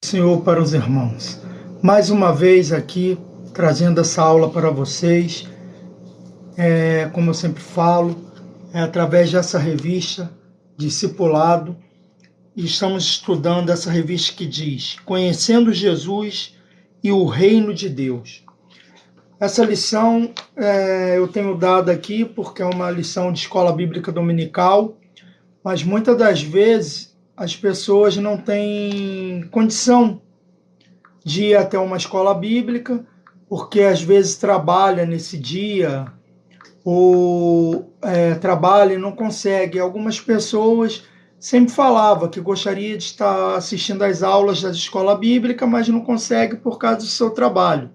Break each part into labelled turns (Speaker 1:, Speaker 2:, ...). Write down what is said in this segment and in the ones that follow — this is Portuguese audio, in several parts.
Speaker 1: Senhor, para os irmãos. Mais uma vez aqui, trazendo essa aula para vocês. Como eu sempre falo, através dessa revista, Discipulado, e estamos estudando essa revista que diz Conhecendo Jesus e o Reino de Deus. Essa lição eu tenho dado aqui porque é uma lição de escola bíblica dominical, mas muitas das vezes as pessoas não têm condição de ir até uma escola bíblica, porque às vezes trabalha nesse dia, ou trabalha e não consegue. Algumas pessoas sempre falavam que gostaria de estar assistindo às aulas da escola bíblica, mas não consegue por causa do seu trabalho.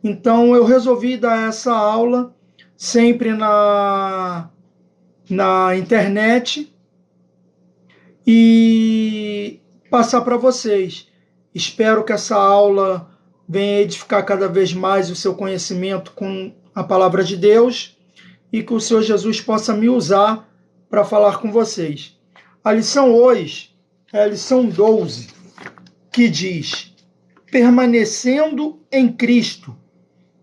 Speaker 1: Então eu resolvi dar essa aula sempre na internet e passar para vocês. Espero que essa aula venha edificar cada vez mais o seu conhecimento com a palavra de Deus e que o Senhor Jesus possa me usar para falar com vocês. A lição hoje é a lição 12, que diz: permanecendo em Cristo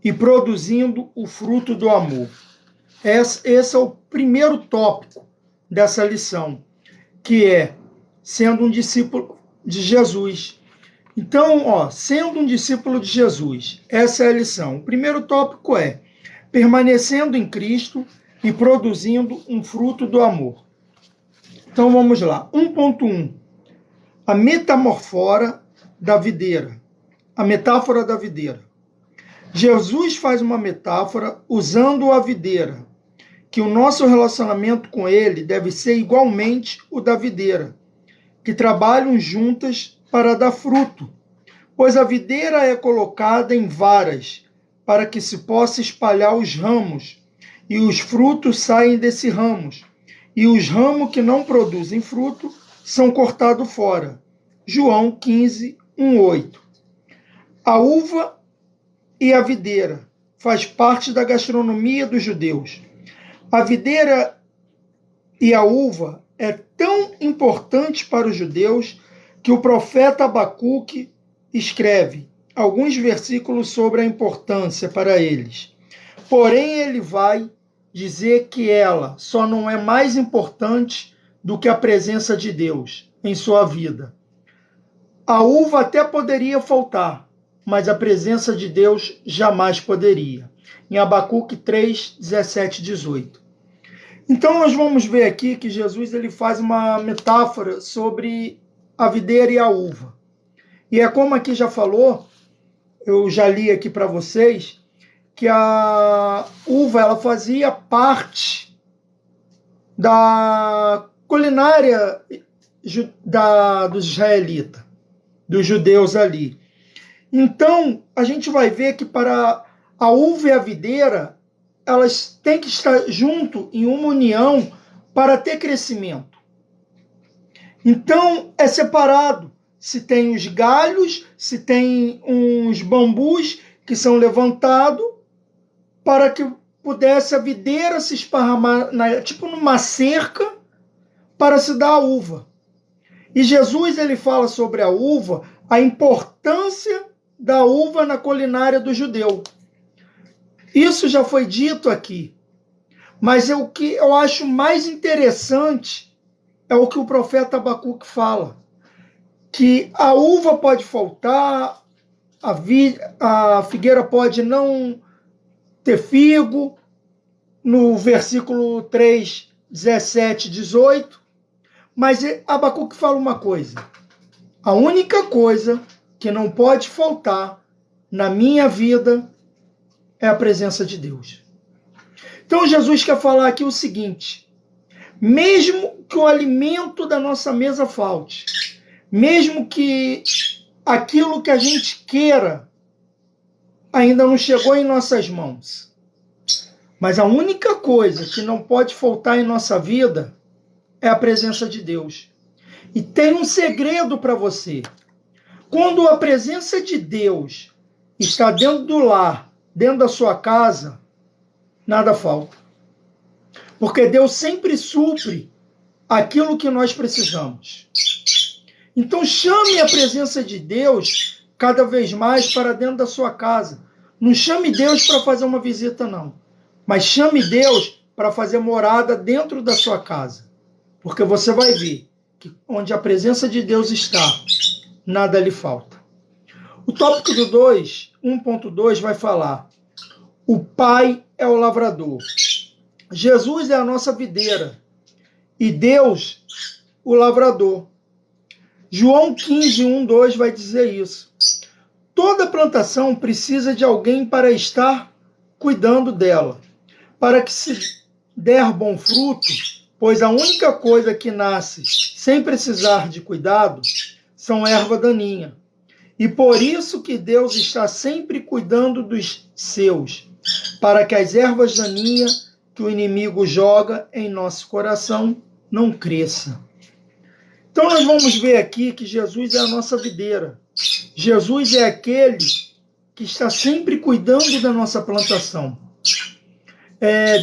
Speaker 1: e produzindo o fruto do amor. Esse é o primeiro tópico dessa lição, que é sendo um discípulo de Jesus. Então, sendo um discípulo de Jesus, essa é a lição. O primeiro tópico é permanecendo em Cristo e produzindo um fruto do amor. Então vamos lá. 1.1. A metamorfora da videira. A metáfora da videira. Jesus faz uma metáfora usando a videira, que o nosso relacionamento com ele deve ser igualmente o da videira, que trabalham juntas para dar fruto, pois a videira é colocada em varas para que se possa espalhar os ramos, e os frutos saem desses ramos, e os ramos que não produzem fruto são cortados fora. João 15, 1:8. A uva e a videira faz parte da gastronomia dos judeus. A videira e a uva é tão importante para os judeus que o profeta Abacuque escreve alguns versículos sobre a importância para eles. Porém, ele vai dizer que ela só não é mais importante do que a presença de Deus em sua vida. A uva até poderia faltar, mas a presença de Deus jamais poderia. Em Abacuque 3, 17, 18. Então nós vamos ver aqui que Jesus ele faz uma metáfora sobre a videira e a uva. E é como aqui já falou, eu já li aqui para vocês, que a uva ela fazia parte da culinária dos israelitas, dos judeus ali. Então, a gente vai ver que para a uva e a videira, elas têm que estar junto em uma união para ter crescimento. Então, é separado. Se tem os galhos, se tem uns bambus que são levantados para que pudesse a videira se esparramar, tipo numa cerca, para se dar a uva. E Jesus ele fala sobre a uva, a importância da uva na culinária do judeu. Isso já foi dito aqui. Mas o que eu acho mais interessante é o que o profeta Abacuque fala. Que a uva pode faltar, a figueira pode não ter figo, no versículo 3, 17, 18. Mas Abacuque fala uma coisa. A única coisa que não pode faltar na minha vida é a presença de Deus. Então Jesus quer falar aqui o seguinte: mesmo que o alimento da nossa mesa falte, mesmo que aquilo que a gente queira ainda não chegou em nossas mãos, mas a única coisa que não pode faltar em nossa vida é a presença de Deus. E tem um segredo para você. Quando a presença de Deus está dentro do lar, dentro da sua casa, nada falta. Porque Deus sempre supre aquilo que nós precisamos. Então chame a presença de Deus cada vez mais para dentro da sua casa. Não chame Deus para fazer uma visita, não. Mas chame Deus para fazer morada dentro da sua casa. Porque você vai ver que onde a presença de Deus está, nada lhe falta. O tópico do 1.2 vai falar: o Pai é o lavrador. Jesus é a nossa videira e Deus o lavrador. João 15, 1, 2 vai dizer isso. Toda plantação precisa de alguém para estar cuidando dela, para que se der bom fruto, pois a única coisa que nasce sem precisar de cuidado são erva daninha. E por isso que Deus está sempre cuidando dos seus, para que as ervas daninhas que o inimigo joga em nosso coração não cresçam. Então nós vamos ver aqui que Jesus é a nossa videira. Jesus é aquele que está sempre cuidando da nossa plantação.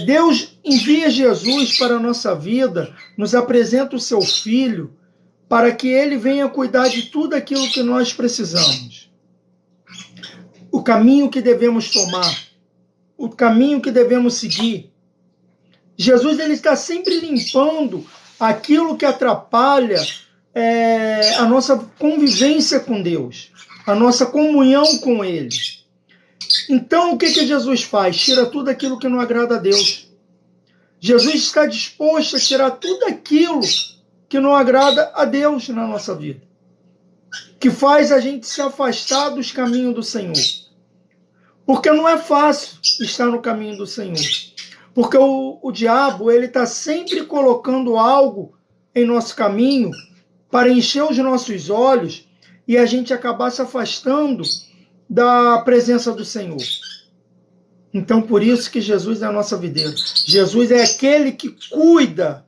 Speaker 1: Deus envia Jesus para a nossa vida, nos apresenta o seu Filho, para que ele venha cuidar de tudo aquilo que nós precisamos. O caminho que devemos tomar, o caminho que devemos seguir. Jesus ele está sempre limpando aquilo que atrapalha a nossa convivência com Deus, a nossa comunhão com Ele. Então, o que Jesus faz? Tira tudo aquilo que não agrada a Deus. Jesus está disposto a tirar tudo aquilo que não agrada a Deus na nossa vida, que faz a gente se afastar dos caminhos do Senhor. Porque não é fácil estar no caminho do Senhor. Porque o diabo ele está sempre colocando algo em nosso caminho para encher os nossos olhos e a gente acabar se afastando da presença do Senhor. Então, por isso que Jesus é a nossa videira. Jesus é aquele que cuida.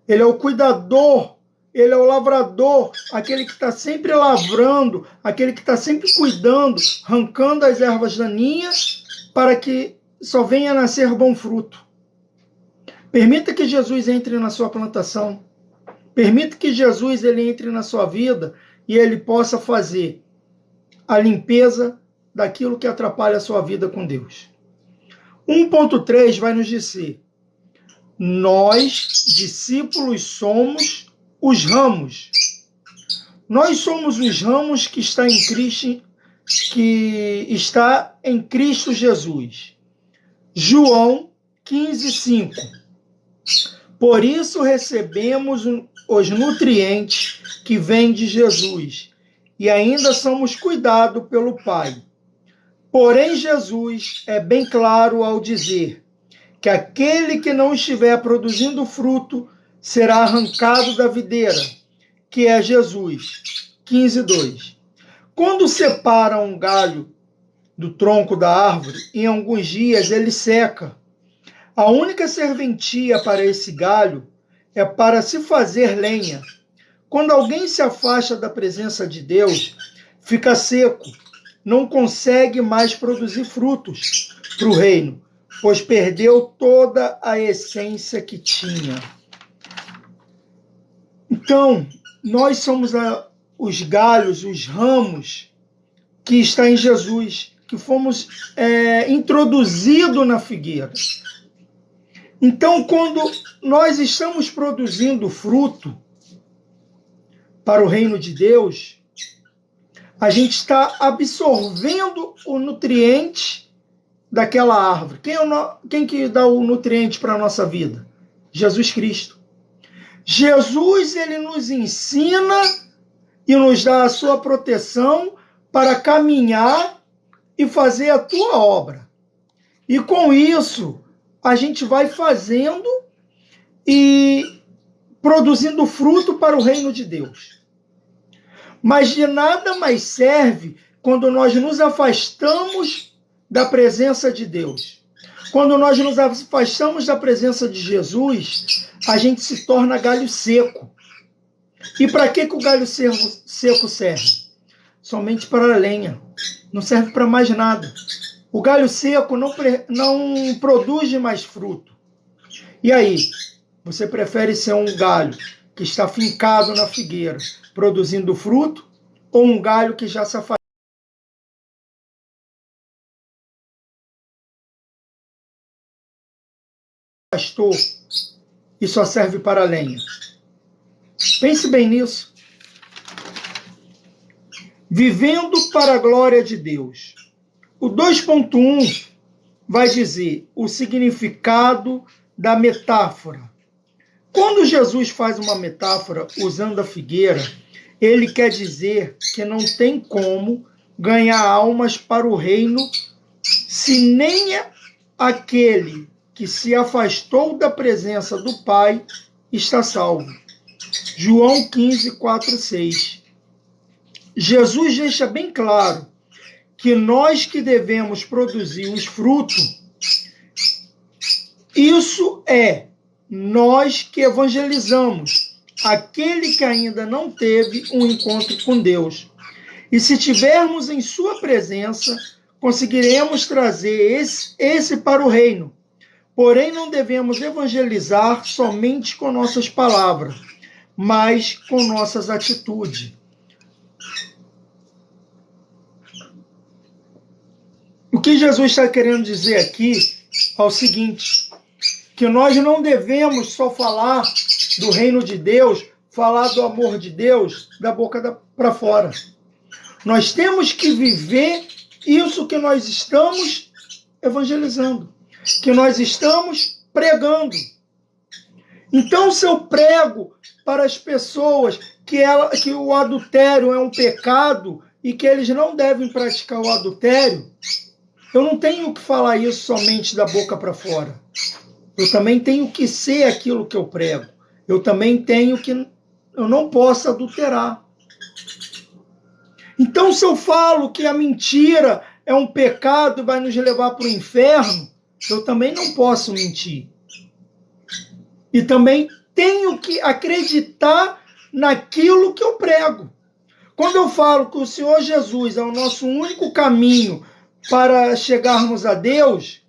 Speaker 1: Ele é o cuidador. Ele é o lavrador. Aquele que está sempre lavrando. Aquele que está sempre cuidando, arrancando as ervas daninhas para que só venha a nascer bom fruto. Permita que Jesus entre na sua plantação. Permita que Jesus ele entre na sua vida e ele possa fazer a limpeza daquilo que atrapalha a sua vida com Deus. 1.3 vai nos dizer: nós, discípulos, somos os ramos. Nós somos os ramos que está em Cristo Jesus. João 15, 5. Por isso recebemos os nutrientes que vêm de Jesus e ainda somos cuidados pelo Pai. Porém, Jesus é bem claro ao dizer que aquele que não estiver produzindo fruto será arrancado da videira, que é Jesus. 15, 2. Quando separa um galho do tronco da árvore, em alguns dias ele seca. A única serventia para esse galho é para se fazer lenha. Quando alguém se afasta da presença de Deus, fica seco, não consegue mais produzir frutos para o reino, pois perdeu toda a essência que tinha. Então, nós somos os galhos, os ramos que está em Jesus, que fomos introduzidos na figueira. Então, quando nós estamos produzindo fruto para o reino de Deus, a gente está absorvendo o nutriente daquela árvore. Quem que dá o nutriente para a nossa vida? Jesus Cristo. Jesus, ele nos ensina e nos dá a sua proteção para caminhar e fazer a tua obra. E com isso, a gente vai fazendo e produzindo fruto para o reino de Deus. Mas de nada mais serve quando nós nos afastamos da presença de Deus. Quando nós nos afastamos da presença de Jesus, a gente se torna galho seco. E para que o galho seco serve? Somente para a lenha. Não serve para mais nada. O galho seco não produz mais fruto. E aí? Você prefere ser um galho que está fincado na figueira, produzindo fruto, ou um galho que já se afastou e só serve para lenha? Pense bem nisso. Vivendo para a glória de Deus. O 2.1 vai dizer o significado da metáfora. Quando Jesus faz uma metáfora usando a figueira, ele quer dizer que não tem como ganhar almas para o reino se nem aquele que se afastou da presença do Pai está salvo. João 15, 4, 6. Jesus deixa bem claro que nós que devemos produzir os frutos, isso é, nós que evangelizamos aquele que ainda não teve um encontro com Deus. E se tivermos em sua presença, conseguiremos trazer esse para o reino. Porém, não devemos evangelizar somente com nossas palavras, mas com nossas atitudes. O que Jesus está querendo dizer aqui é o seguinte, que nós não devemos só falar do reino de Deus, falar do amor de Deus da boca para fora. Nós temos que viver isso que nós estamos evangelizando, que nós estamos pregando. Então, se eu prego para as pessoas que o adultério é um pecado e que eles não devem praticar o adultério, eu não tenho que falar isso somente da boca para fora. Eu também tenho que ser aquilo que eu prego. Eu também tenho que... Eu não posso adulterar. Então, se eu falo que a mentira é um pecado e vai nos levar para o inferno, eu também não posso mentir. E também tenho que acreditar naquilo que eu prego. Quando eu falo que o Senhor Jesus é o nosso único caminho para chegarmos a Deus,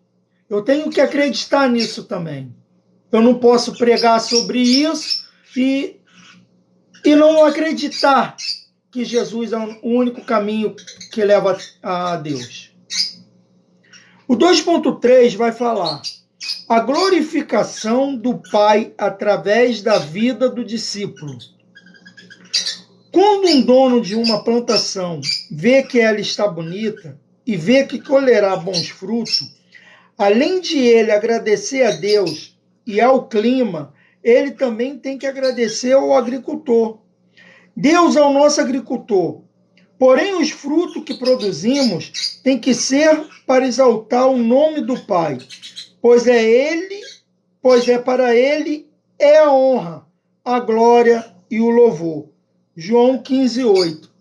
Speaker 1: eu tenho que acreditar nisso também. Eu não posso pregar sobre isso e não acreditar que Jesus é o único caminho que leva a Deus. O 2.3 vai falar a glorificação do Pai através da vida do discípulo. Quando um dono de uma plantação vê que ela está bonita e vê que colherá bons frutos, além de ele agradecer a Deus e ao clima, ele também tem que agradecer ao agricultor. Deus é o nosso agricultor. Porém, os frutos que produzimos têm que ser para exaltar o nome do Pai, pois para ele é a honra, a glória e o louvor. João 15, 8.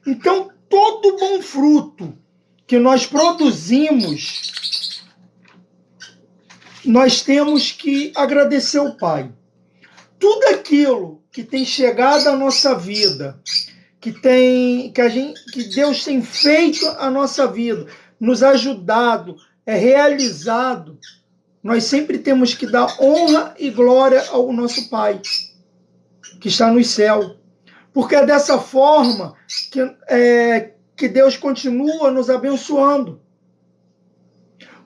Speaker 1: Então, todo bom fruto que nós produzimos, nós temos que agradecer ao Pai. Tudo aquilo que tem chegado à nossa vida, que Deus tem feito a nossa vida, nos ajudado, realizado, nós sempre temos que dar honra e glória ao nosso Pai, que está no céu. Porque é dessa forma que Deus continua nos abençoando.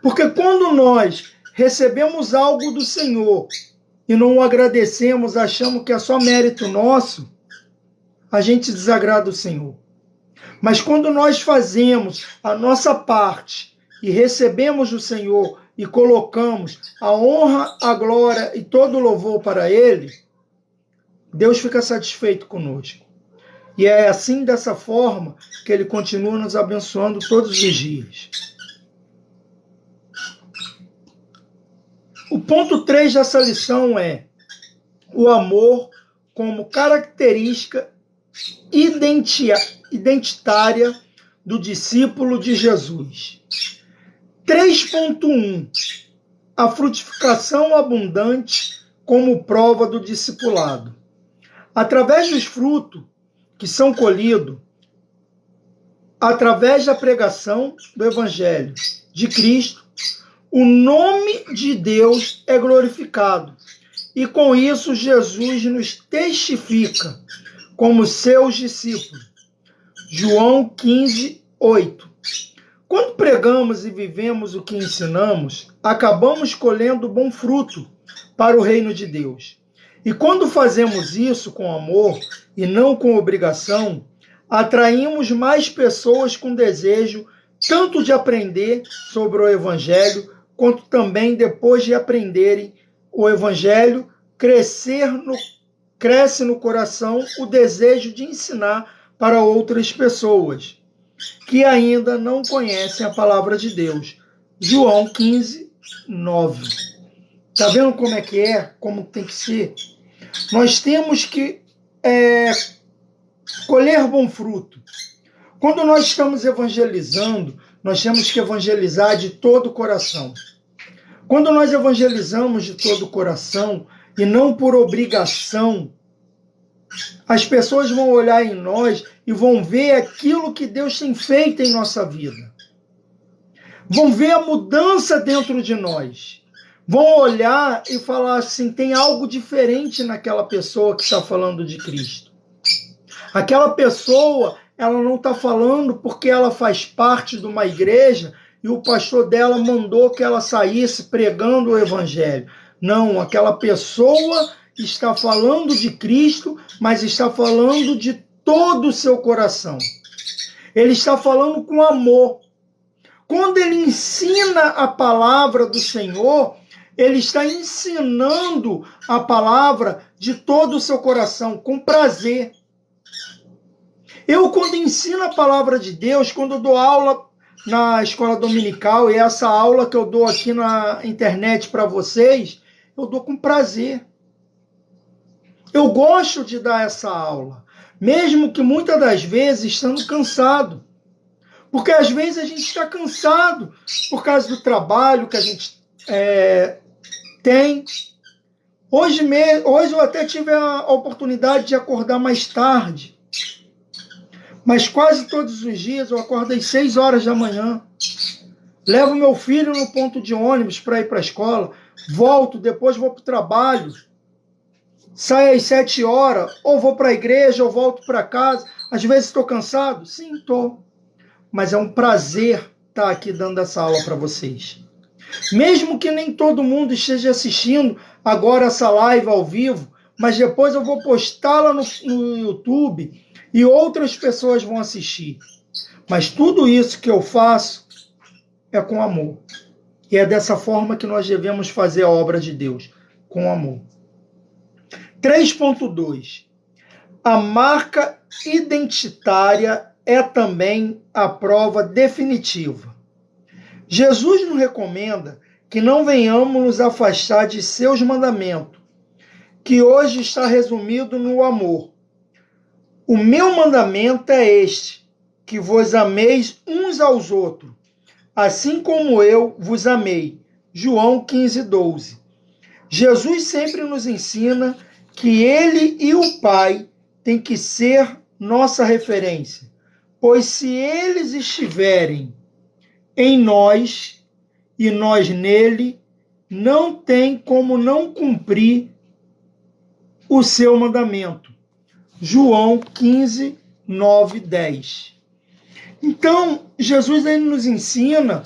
Speaker 1: Porque quando nós recebemos algo do Senhor e não o agradecemos, achamos que é só mérito nosso, a gente desagrada o Senhor. Mas quando nós fazemos a nossa parte e recebemos do Senhor e colocamos a honra, a glória e todo o louvor para Ele, Deus fica satisfeito conosco. E é assim, dessa forma, que Ele continua nos abençoando todos os dias. O ponto 3 dessa lição é o amor como característica identitária do discípulo de Jesus. 3.1 a frutificação abundante como prova do discipulado. Através dos frutos que são colhidos, através da pregação do Evangelho de Cristo, o nome de Deus é glorificado e com isso Jesus nos testifica como seus discípulos. João 15, 8. Quando pregamos e vivemos o que ensinamos, acabamos colhendo bom fruto para o reino de Deus. E quando fazemos isso com amor e não com obrigação, atraímos mais pessoas com desejo tanto de aprender sobre o Evangelho, quanto também, depois de aprenderem o Evangelho, cresce no coração o desejo de ensinar para outras pessoas que ainda não conhecem a palavra de Deus. João 15, 9. Está vendo como é que é? Como tem que ser? Nós temos que colher bom fruto. Quando nós estamos evangelizando, nós temos que evangelizar de todo o coração. Quando nós evangelizamos de todo o coração e não por obrigação, as pessoas vão olhar em nós e vão ver aquilo que Deus tem feito em nossa vida. Vão ver a mudança dentro de nós. Vão olhar e falar assim, tem algo diferente naquela pessoa que está falando de Cristo. Aquela pessoa, ela não está falando porque ela faz parte de uma igreja e o pastor dela mandou que ela saísse pregando o evangelho. Não, aquela pessoa está falando de Cristo, mas está falando de todo o seu coração. Ele está falando com amor. Quando ele ensina a palavra do Senhor, ele está ensinando a palavra de todo o seu coração, com prazer. Eu, quando ensino a palavra de Deus, quando eu dou aula na escola dominical, e essa aula que eu dou aqui na internet para vocês, eu dou com prazer. Eu gosto de dar essa aula, mesmo que muitas das vezes estando cansado. Porque às vezes a gente está cansado por causa do trabalho que a gente tem. Hoje eu até tive a oportunidade de acordar mais tarde. Mas quase todos os dias eu acordo às 6 horas da manhã. Levo meu filho no ponto de ônibus para ir para a escola. Volto, depois vou para o trabalho. Saio às 7 horas. Ou vou para a igreja, ou volto para casa. Às vezes estou cansado? Sim, estou. Mas é um prazer estar aqui dando essa aula para vocês. Mesmo que nem todo mundo esteja assistindo agora essa live ao vivo, mas depois eu vou postá-la no YouTube e outras pessoas vão assistir. Mas tudo isso que eu faço é com amor. E é dessa forma que nós devemos fazer a obra de Deus, com amor. 3.2. A marca identitária é também a prova definitiva. Jesus nos recomenda que não venhamos nos afastar de seus mandamentos, que hoje está resumido no amor. O meu mandamento é este, que vos ameis uns aos outros, assim como eu vos amei. João 15, 12. Jesus sempre nos ensina que ele e o Pai têm que ser nossa referência, pois se eles estiverem em nós e nós nele, não tem como não cumprir o seu mandamento. João 15, 9, 10. Então, Jesus ele nos ensina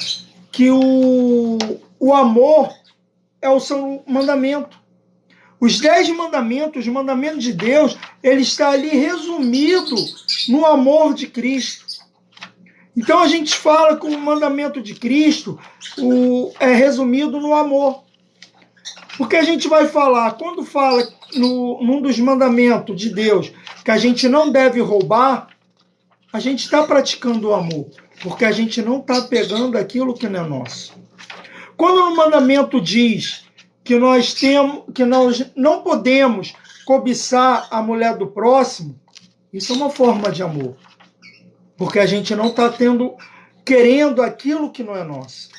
Speaker 1: que o amor é o seu mandamento. Os 10 mandamentos, os mandamentos de Deus, ele está ali resumido no amor de Cristo. Então a gente fala que o mandamento de Cristo é resumido no amor. Porque a gente vai falar, quando fala num dos mandamentos de Deus que a gente não deve roubar, a gente está praticando o amor, porque a gente não está pegando aquilo que não é nosso. Quando no mandamento diz que nós não podemos cobiçar a mulher do próximo, isso é uma forma de amor. Porque a gente não está querendo aquilo que não é nosso.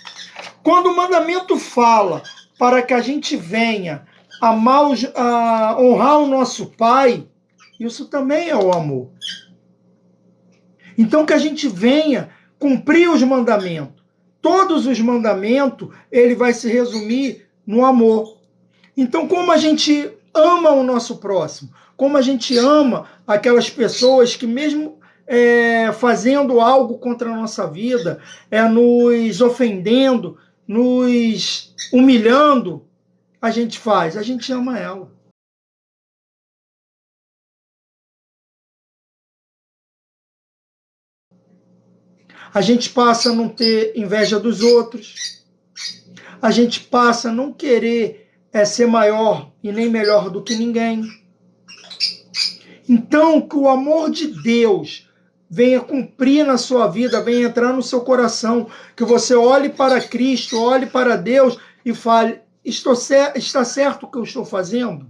Speaker 1: Quando o mandamento fala para que a gente venha honrar o nosso pai, isso também é o amor. Então que a gente venha cumprir os mandamentos. Todos os mandamentos, ele vai se resumir no amor. Então, como a gente ama o nosso próximo, como a gente ama aquelas pessoas que mesmo fazendo algo contra a nossa vida, nos ofendendo, nos humilhando, a gente ama ela. A gente passa a não ter inveja dos outros, a gente passa a não querer ser maior e nem melhor do que ninguém. Então, que o amor de Deus venha cumprir na sua vida, venha entrar no seu coração, que você olhe para Cristo, olhe para Deus e fale, está certo o que eu estou fazendo?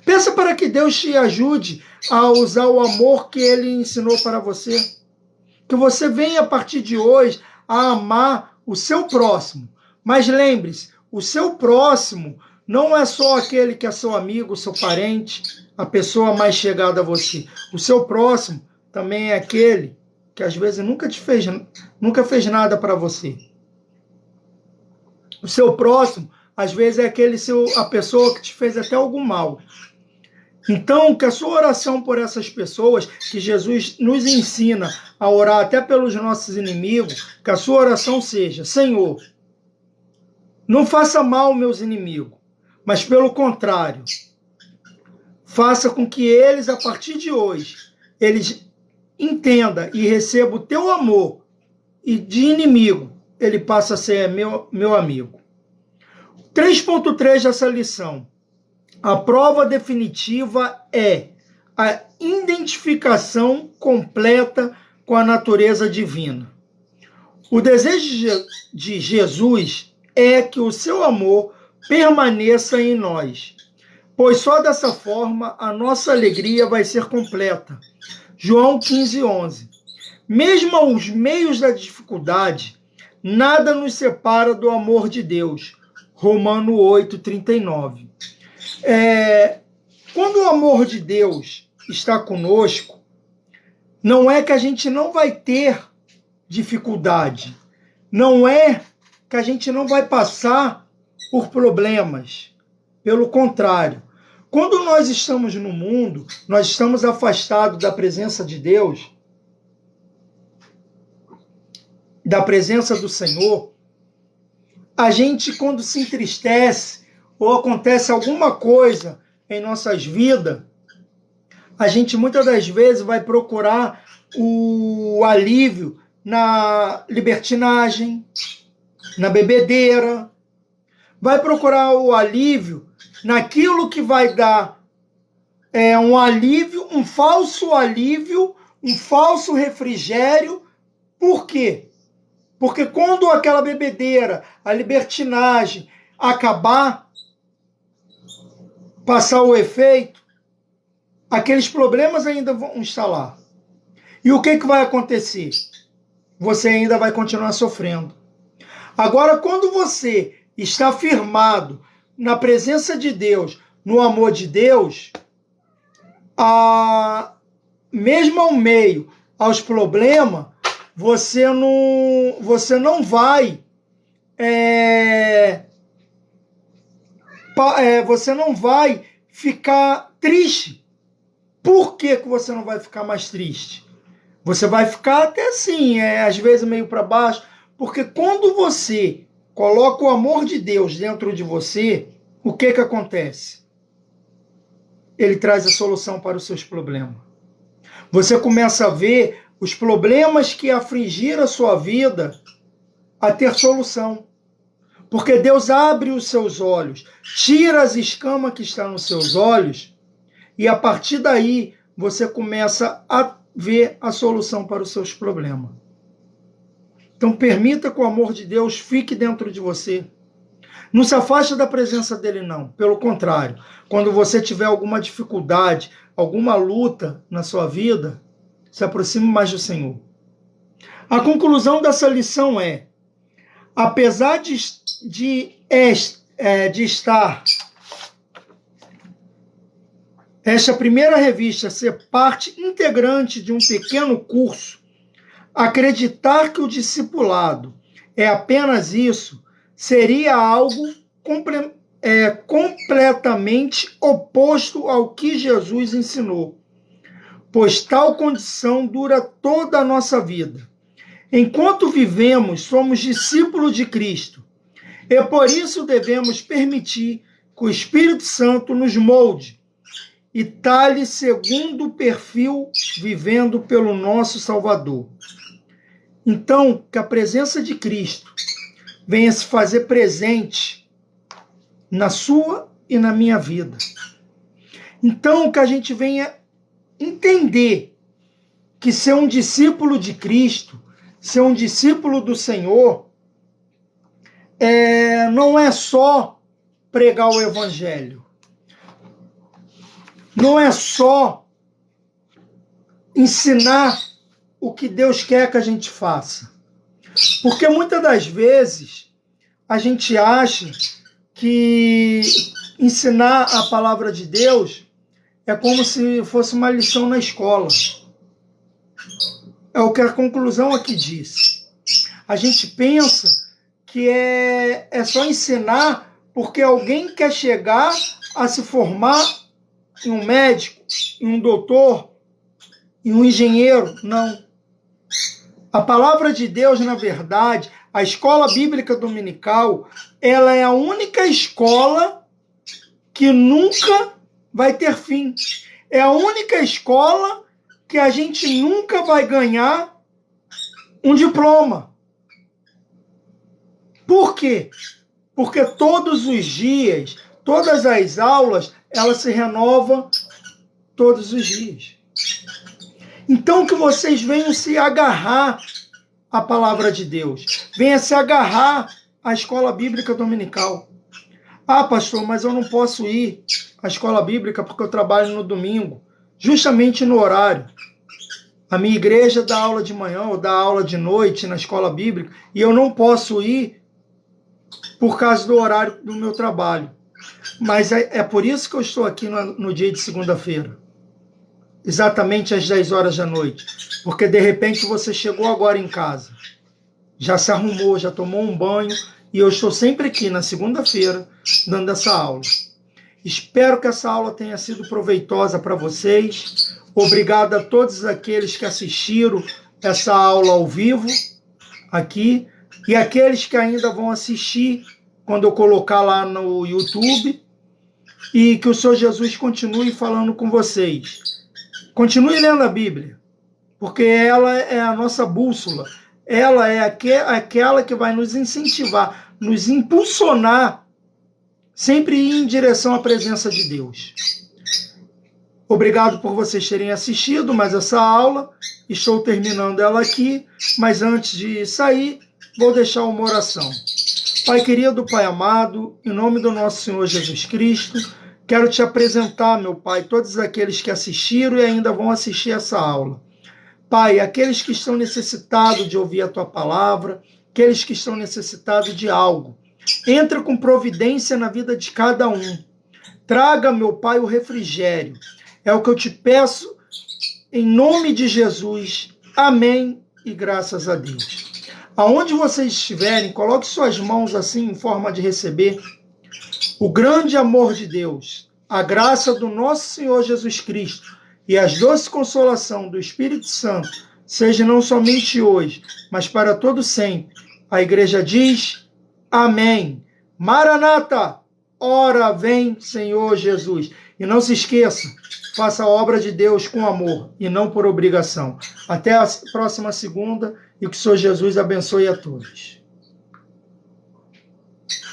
Speaker 1: Peça para que Deus te ajude a usar o amor que Ele ensinou para você. Que você venha, a partir de hoje, a amar o seu próximo. Mas lembre-se, o seu próximo não é só aquele que é seu amigo, seu parente, a pessoa mais chegada a você. O seu próximo também é aquele que às vezes nunca fez nada para você. O seu próximo, às vezes, é a pessoa que te fez até algum mal. Então, que a sua oração por essas pessoas, que Jesus nos ensina a orar até pelos nossos inimigos, que a sua oração seja: Senhor, não faça mal aos meus inimigos, mas pelo contrário, faça com que eles, a partir de hoje, eles entendam e recebam o teu amor, e de inimigo, ele passa a ser meu amigo. 3.3 dessa lição. A prova definitiva é a identificação completa com a natureza divina. O desejo de Jesus é que o seu amor permaneça em nós, pois só dessa forma a nossa alegria vai ser completa. João 15:11. Mesmo aos meios da dificuldade, nada nos separa do amor de Deus. Romano 8:39. Quando o amor de Deus está conosco, não é que a gente não vai ter dificuldade, não é que a gente não vai passar por problemas. Pelo contrário, quando nós estamos no mundo, nós estamos afastados da presença de Deus, da presença do Senhor, a gente, quando se entristece ou acontece alguma coisa em nossas vidas, a gente muitas das vezes vai procurar o alívio na libertinagem, na bebedeira, vai procurar o alívio naquilo que vai dar um alívio, um falso refrigério. Por quê? Porque quando aquela bebedeira, a libertinagem acabar, passar o efeito, aqueles problemas ainda vão estar lá. E o que vai acontecer? Você ainda vai continuar sofrendo. Agora, quando você está firmado na presença de Deus, no amor de Deus, mesmo ao meio, aos problemas, você não vai ficar triste. Por que você não vai ficar mais triste? Você vai ficar até assim, às vezes meio para baixo, porque quando você coloca o amor de Deus dentro de você, o que acontece? Ele traz a solução para os seus problemas. Você começa a ver os problemas que afligiram a sua vida a ter solução. Porque Deus abre os seus olhos, tira as escamas que estão nos seus olhos, e a partir daí você começa a ver a solução para os seus problemas. Então permita que o amor de Deus fique dentro de você. Não se afaste da presença dele, não. Pelo contrário, quando você tiver alguma dificuldade, alguma luta na sua vida, se aproxime mais do Senhor. A conclusão dessa lição é: apesar de estar esta primeira revista ser parte integrante de um pequeno curso, acreditar que o discipulado é apenas isso seria algo é completamente oposto ao que Jesus ensinou, pois tal condição dura toda a nossa vida. Enquanto vivemos, somos discípulos de Cristo, e por isso devemos permitir que o Espírito Santo nos molde e talhe segundo o perfil vivendo pelo nosso Salvador. Então, que a presença de Cristo venha se fazer presente na sua e na minha vida. Então, que a gente venha entender que ser um discípulo de Cristo, ser um discípulo do Senhor, não é só pregar o Evangelho. Não é só ensinar o que Deus quer que a gente faça. Porque muitas das vezes a gente acha que ensinar a palavra de Deus é como se fosse uma lição na escola. É o que a conclusão aqui diz. A gente pensa que é só ensinar porque alguém quer chegar a se formar em um médico, em um doutor, em um engenheiro. Não. A palavra de Deus, na verdade, a escola bíblica dominical, ela é a única escola que nunca vai ter fim. É a única escola que a gente nunca vai ganhar um diploma. Por quê? Porque todos os dias, todas as aulas, ela se renova todos os dias. Então que vocês venham se agarrar à palavra de Deus. Venham se agarrar à escola bíblica dominical. Ah, pastor, mas eu não posso ir à escola bíblica porque eu trabalho no domingo, justamente no horário. A minha igreja dá aula de manhã ou dá aula de noite na escola bíblica e eu não posso ir por causa do horário do meu trabalho. Mas é por isso que eu estou aqui no dia de segunda-feira, exatamente às 10 horas da noite, porque de repente você chegou agora em casa, já se arrumou, já tomou um banho, e eu estou sempre aqui na segunda-feira dando essa aula. Espero que essa aula tenha sido proveitosa para vocês. Obrigado a todos aqueles que assistiram essa aula ao vivo aqui, e aqueles que ainda vão assistir quando eu colocar lá no YouTube, e que o Senhor Jesus continue falando com vocês. Continue lendo a Bíblia, porque ela é a nossa bússola, ela é aquela que vai nos incentivar, nos impulsionar, sempre ir em direção à presença de Deus. Obrigado por vocês terem assistido mais essa aula, estou terminando ela aqui, mas antes de sair, vou deixar uma oração. Pai querido, Pai amado, em nome do nosso Senhor Jesus Cristo, quero te apresentar, meu Pai, todos aqueles que assistiram e ainda vão assistir essa aula. Pai, aqueles que estão necessitados de ouvir a Tua palavra, aqueles que estão necessitados de algo, entra com providência na vida de cada um. Traga, meu Pai, o refrigério. É o que eu te peço, em nome de Jesus. Amém e graças a Deus. Aonde vocês estiverem, coloque suas mãos assim em forma de receber o grande amor de Deus, a graça do nosso Senhor Jesus Cristo e as doces consolação do Espírito Santo, seja não somente hoje, mas para todo sempre. A igreja diz, amém. Maranata, ora vem Senhor Jesus. E não se esqueça, faça a obra de Deus com amor e não por obrigação. Até a próxima segunda e que o Senhor Jesus abençoe a todos.